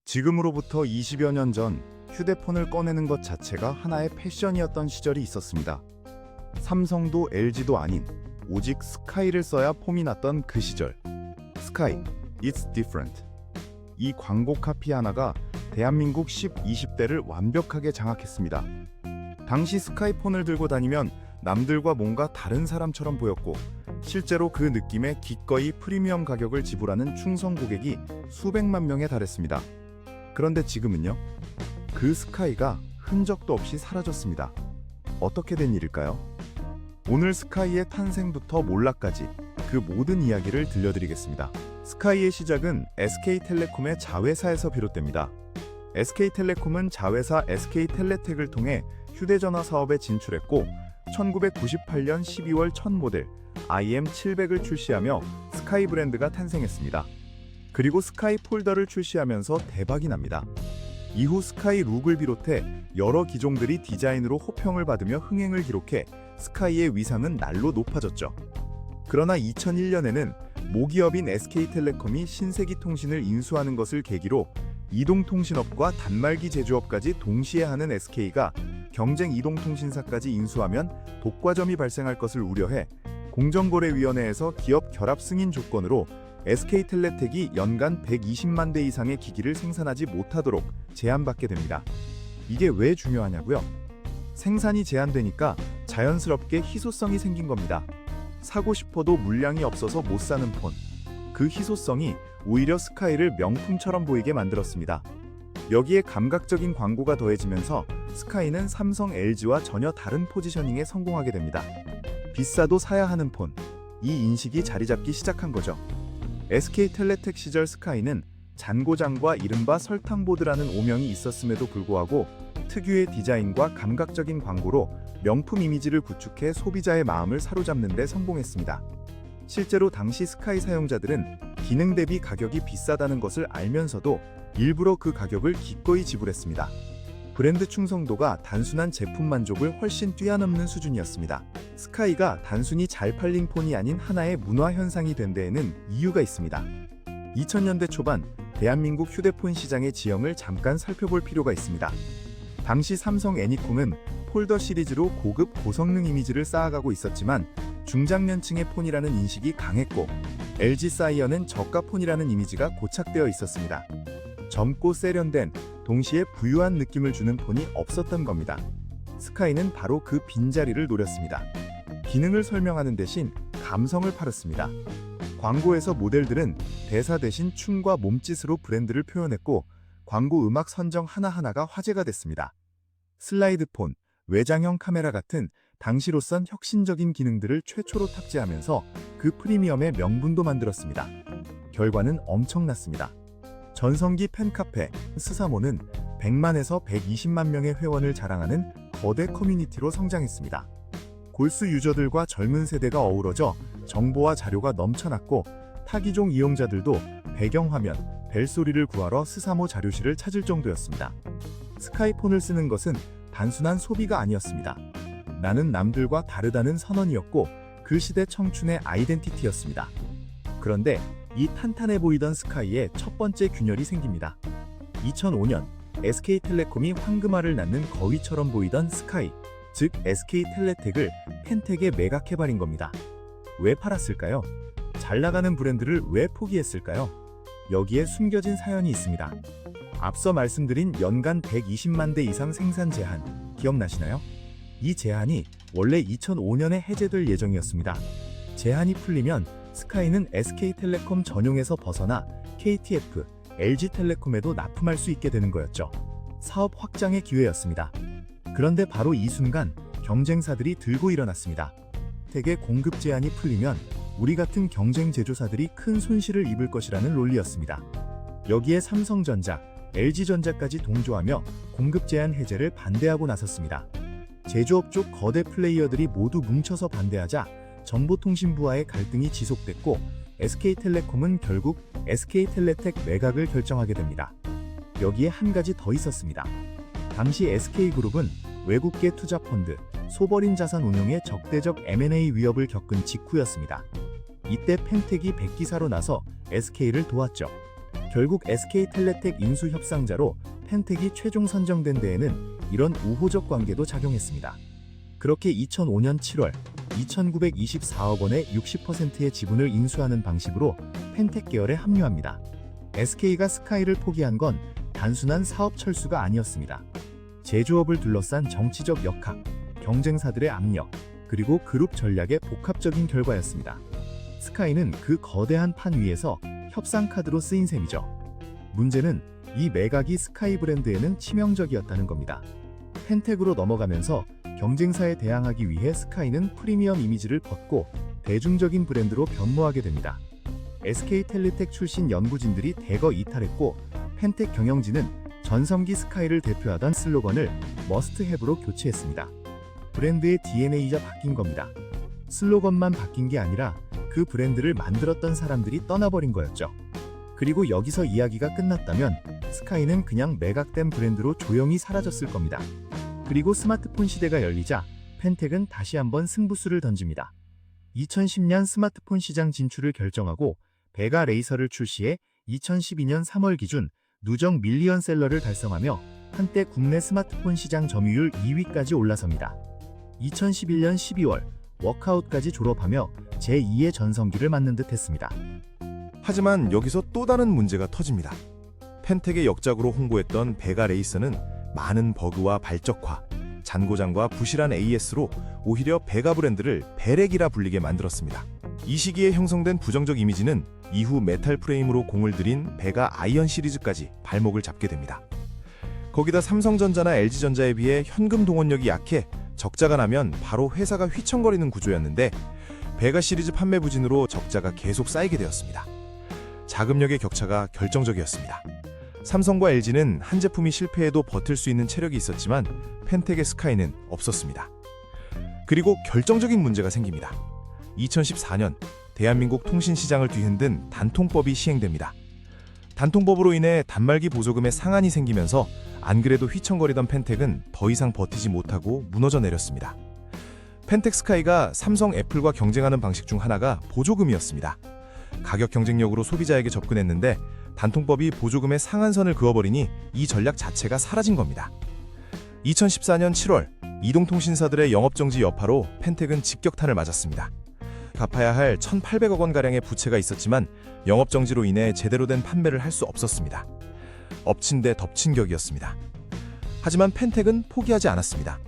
지금으로부터 20여 년 전 휴대폰을 꺼내는 것 자체가 하나의 패션이었던 시절이 있었습니다. 삼성도 LG도 아닌 오직 스카이를 써야 폼이 났던 그 시절. 스카이, It's different. 이 광고 카피 하나가 대한민국 10, 20대를 완벽하게 장악했습니다. 당시 스카이폰을 들고 다니면 남들과 뭔가 다른 사람처럼 보였고, 실제로 그 느낌에 기꺼이 프리미엄 가격을 지불하는 충성 고객이 수백만 명에 달했습니다. 그런데 지금은요? 그 스카이가 흔적도 없이 사라졌습니다. 어떻게 된 일일까요? 오늘 스카이의 탄생부터 몰락까지 그 모든 이야기를 들려드리겠습니다. 스카이의 시작은 SK텔레콤의 자회사에서 비롯됩니다. SK텔레콤은 자회사 SK텔레텍을 통해 휴대전화 사업에 진출했고 1998년 12월 첫 모델 IM700을 출시하며 스카이 브랜드가 탄생했습니다. 그리고 스카이 폴더를 출시하면서 대박이 납니다. 이후 스카이 룩을 비롯해 여러 기종들이 디자인으로 호평을 받으며 흥행을 기록해 스카이의 위상은 날로 높아졌죠. 그러나 2001년에는 모기업인 SK텔레콤이 신세기통신을 인수하는 것을 계기로 이동통신업과 단말기 제조업까지 동시에 하는 SK가 경쟁 이동통신사까지 인수하면 독과점이 발생할 것을 우려해 공정거래위원회에서 기업 결합 승인 조건으로 SK텔레텍이 연간 120만 대 이상의 기기를 생산하지 못하도록 제한받게 됩니다. 이게 왜 중요하냐고요? 생산이 제한되니까 자연스럽게 희소성이 생긴 겁니다. 사고 싶어도 물량이 없어서 못 사는 폰. 그 희소성이 오히려 스카이를 명품처럼 보이게 만들었습니다. 여기에 감각적인 광고가 더해지면서 스카이는 삼성, LG와 전혀 다른 포지셔닝에 성공하게 됩니다. 비싸도 사야 하는 폰. 이 인식이 자리 잡기 시작한 거죠. SK텔레텍 시절 스카이는 잔고장과 이른바 설탕보드라는 오명이 있었음에도 불구하고 특유의 디자인과 감각적인 광고로 명품 이미지를 구축해 소비자의 마음을 사로잡는 데 성공했습니다. 실제로 당시 스카이 사용자들은 기능 대비 가격이 비싸다는 것을 알면서도 일부러 그 가격을 기꺼이 지불했습니다. 브랜드 충성도가 단순한 제품 만족을 훨씬 뛰어넘는 수준이었습니다. 스카이가 단순히 잘 팔린 폰이 아닌 하나의 문화 현상이 된 데에는 이유가 있습니다. 2000년대 초반 대한민국 휴대폰 시장의 지형을 잠깐 살펴볼 필요가 있습니다. 당시 삼성 애니콤은 폴더 시리즈로 고급 고성능 이미지를 쌓아가고 있었지만 중장년층의 폰이라는 인식이 강했고 LG 사이언은 저가 폰이라는 이미지가 고착되어 있었습니다. 젊고 세련된, 동시에 부유한 느낌을 주는 폰이 없었던 겁니다. 스카이는 바로 그 빈자리를 노렸습니다. 기능을 설명하는 대신 감성을 팔았습니다. 광고에서 모델들은 대사 대신 춤과 몸짓으로 브랜드를 표현했고 광고 음악 선정 하나하나가 화제가 됐습니다. 슬라이드폰, 외장형 카메라 같은 당시로선 혁신적인 기능들을 최초로 탑재하면서 그 프리미엄의 명분도 만들었습니다. 결과는 엄청났습니다. 전성기 팬카페 스사모는 100만에서 120만 명의 회원을 자랑하는 거대 커뮤니티로 성장했습니다. 골수 유저들과 젊은 세대가 어우러져 정보와 자료가 넘쳐났고 타기종 이용자들도 배경화면, 벨소리를 구하러 스사모 자료실을 찾을 정도였습니다. 스카이폰을 쓰는 것은 단순한 소비가 아니었습니다. 나는 남들과 다르다는 선언이었고 그 시대 청춘의 아이덴티티였습니다. 그런데 이 탄탄해 보이던 스카이에 첫 번째 균열이 생깁니다. 2005년 SK텔레콤이 황금알을 낳는 거위처럼 보이던 스카이, 즉 SK텔레텍을 펜텍에 매각해버린 겁니다. 왜 팔았을까요? 잘 나가는 브랜드를 왜 포기했을까요? 여기에 숨겨진 사연이 있습니다. 앞서 말씀드린 연간 120만 대 이상 생산 제한, 기억나시나요? 이 제한이 원래 2005년에 해제될 예정이었습니다. 제한이 풀리면 스카이는 SK텔레콤 전용에서 벗어나 KTF, LG텔레콤에도 납품할 수 있게 되는 거였죠. 사업 확장의 기회였습니다. 그런데 바로 이 순간 경쟁사들이 들고 일어났습니다. 텍의 공급 제한이 풀리면 우리 같은 경쟁 제조사들이 큰 손실을 입을 것이라는 논리였습니다. 여기에 삼성전자, LG전자까지 동조하며 공급 제한 해제를 반대하고 나섰습니다. 제조업 쪽 거대 플레이어들이 모두 뭉쳐서 반대하자 정보통신부와의 갈등이 지속됐고 SK텔레콤은 결국 SK텔레텍 매각을 결정하게 됩니다. 여기에 한 가지 더 있었습니다. 당시 SK그룹은 외국계 투자펀드, 소버린 자산 운용의 적대적 M&A 위협을 겪은 직후였습니다. 이때 펜텍이 백기사로 나서 SK를 도왔죠. 결국 SK텔레텍 인수 협상자로 펜텍이 최종 선정된 데에는 이런 우호적 관계도 작용했습니다. 그렇게 2005년 7월 2,924억 원의 60%의 지분을 인수하는 방식으로 펜텍 계열에 합류합니다. SK가 스카이를 포기한 건 단순한 사업 철수가 아니었습니다. 제조업을 둘러싼 정치적 역학, 경쟁사들의 압력, 그리고 그룹 전략의 복합적인 결과였습니다. 스카이는 그 거대한 판 위에서 협상 카드로 쓰인 셈이죠. 문제는 이 매각이 스카이 브랜드에는 치명적이었다는 겁니다. 펜텍으로 넘어가면서 경쟁사에 대항하기 위해 스카이는 프리미엄 이미지를 벗고 대중적인 브랜드로 변모하게 됩니다. SK텔레텍 출신 연구진들이 대거 이탈했고 펜텍 경영진은 전성기 스카이를 대표하던 슬로건을 머스트 해브로 교체했습니다. 브랜드의 DNA가 바뀐 겁니다. 슬로건만 바뀐 게 아니라 그 브랜드를 만들었던 사람들이 떠나버린 거였죠. 그리고 여기서 이야기가 끝났다면 스카이는 그냥 매각된 브랜드로 조용히 사라졌을 겁니다. 그리고 스마트폰 시대가 열리자 펜텍은 다시 한번 승부수를 던집니다. 2010년 스마트폰 시장 진출을 결정하고 베가 레이서를 출시해 2012년 3월 기준 누적 밀리언셀러를 달성하며 한때 국내 스마트폰 시장 점유율 2위까지 올라섭니다. 2011년 12월 워크아웃까지 졸업하며 제2의 전성기를 맞는 듯 했습니다. 하지만 여기서 또 다른 문제가 터집니다. 펜텍의 역작으로 홍보했던 베가 레이서는 많은 버그와 발적화, 잔고장과 부실한 AS로 오히려 베가 브랜드를 베렉이라 불리게 만들었습니다. 이 시기에 형성된 부정적 이미지는 이후 메탈 프레임으로 공을 들인 베가 아이언 시리즈까지 발목을 잡게 됩니다. 거기다 삼성전자나 LG전자에 비해 현금 동원력이 약해 적자가 나면 바로 회사가 휘청거리는 구조였는데 베가 시리즈 판매 부진으로 적자가 계속 쌓이게 되었습니다. 자금력의 격차가 결정적이었습니다. 삼성과 LG는 한 제품이 실패해도 버틸 수 있는 체력이 있었지만 펜텍의 스카이는 없었습니다. 그리고 결정적인 문제가 생깁니다. 2014년 대한민국 통신시장을 뒤흔든 단통법이 시행됩니다. 단통법으로 인해 단말기 보조금에 상한이 생기면서 안 그래도 휘청거리던 펜텍은 더 이상 버티지 못하고 무너져 내렸습니다. 펜텍 스카이가 삼성, 애플과 경쟁하는 방식 중 하나가 보조금이었습니다. 가격 경쟁력으로 소비자에게 접근했는데 단통법이 보조금의 상한선을 그어버리니 이 전략 자체가 사라진 겁니다. 2014년 7월 이동통신사들의 영업정지 여파로 펜텍은 직격탄을 맞았습니다. 갚아야 할 1,800억 원가량의 부채가 있었지만 영업정지로 인해 제대로 된 판매를 할 수 없었습니다. 엎친 데 덮친 격이었습니다. 하지만 펜텍은 포기하지 않았습니다.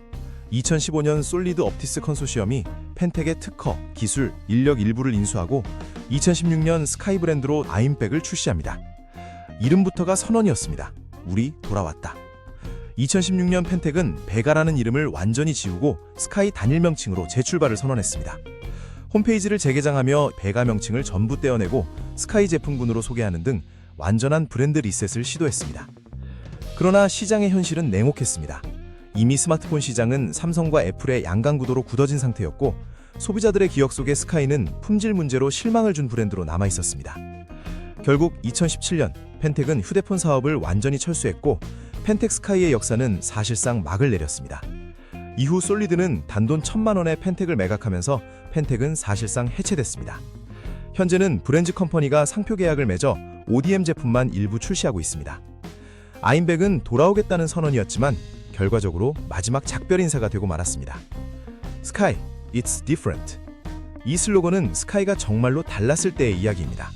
2015년 솔리드 옵티스 컨소시엄이 펜텍의 특허, 기술, 인력 일부를 인수하고 2016년 스카이 브랜드로 아임백을 출시합니다. 이름부터가 선언이었습니다. 우리 돌아왔다. 2016년 펜텍은 베가라는 이름을 완전히 지우고 스카이 단일 명칭으로 재출발을 선언했습니다. 홈페이지를 재개장하며 베가 명칭을 전부 떼어내고 스카이 제품군으로 소개하는 등 완전한 브랜드 리셋을 시도했습니다. 그러나 시장의 현실은 냉혹했습니다. 이미 스마트폰 시장은 삼성과 애플의 양강구도로 굳어진 상태였고 소비자들의 기억 속에 스카이는 품질 문제로 실망을 준 브랜드로 남아있었습니다. 결국 2017년 펜텍은 휴대폰 사업을 완전히 철수했고 펜텍 스카이의 역사는 사실상 막을 내렸습니다. 이후 솔리드는 단돈 1,000만 원의 펜텍을 매각하면서 펜텍은 사실상 해체됐습니다. 현재는 브랜즈 컴퍼니가 상표 계약을 맺어 ODM 제품만 일부 출시하고 있습니다. 아임백은 돌아오겠다는 선언이었지만 결과적으로 마지막 작별 인사가 되고 말았습니다. Sky, it's different. 이 슬로건은 스카이가 정말로 달랐을 때의 이야기입니다.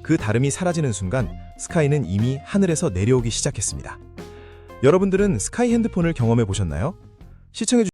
그 다름이 사라지는 순간 스카이는 이미 하늘에서 내려오기 시작했습니다. 여러분들은 스카이 핸드폰을 경험해 보셨나요? 시청해